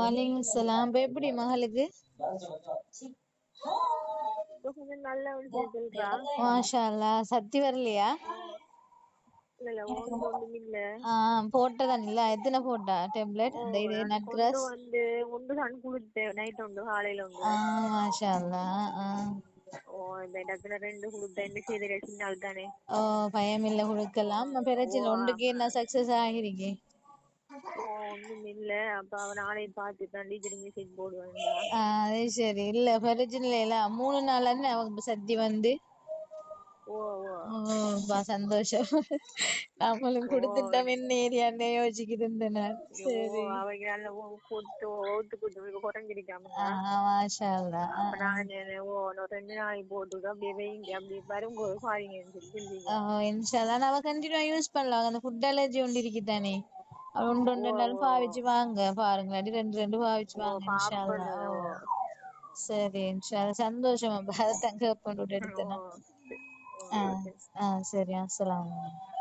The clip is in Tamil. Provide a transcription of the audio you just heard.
வலைக்கும் சலாம். இப்ப எப்படி மகளுக்கு? கொஞ்சம் நல்ல சொல்றா. மாஷா அல்லாஹ். சத்தி வரலையா? இல்ல ஒன்றும் இல்ல. போட்டதான் இல்ல. எத்தனை போட்டா டேப்லெட்? அந்த இது நட் கிராஸ் ஒன்று தான் கொடுத்தேன். நைட் ஒன்று காலையில ஒன்று. மாஷா அல்லாஹ். இந்த இடத்துல 2 கொடுத்தேன். செய்த சின்னால் தானே. பயம் இல்ல கொடுக்கலாம். பிரச்சனை ஒன்றுக்கு என்ன சக்சஸ் ஆகிருக்கே. ஒண்ணும் இல்ல. அப்ப அவன் நாளை பார்த்துட்டான். டீச்சர் மெசேஜ் போடுவான்டா. அது சரி. இல்ல பிரச்சனை இல்ல. 3 நாள் அவங்க சத்தி வந்து சந்தோஷம். நம்மளும் கொடுத்துட்டோம் என்ன ஏரியான்னு யோசிச்சுக்கிட்டு இருந்தேன். சரி மாஷா அல்லாஹ். அப்ப நான் 2 நாளைக்கு போட்டு அப்படியே வைங்க அப்படி வரும்போது பாருங்கன்னு சொல்லி இன்ஷா அல்லாஹ் அவ கண்டினியூ யூஸ் பண்ணலாம். அந்த ஃபுட் அலர்ஜி ஒன்று இருக்குதானே, ஒன்று பாவிச்சு வாங்க பாருங்க. 2 பாவிச்சு வாங்க இன்ஷா அல்லாஹ். சரி இன்ஷா அல்லாஹ். சந்தோஷமா தங்க பண்ணி எடுத்தேன். சரி அஸ்ஸலாமு அலைக்கும்.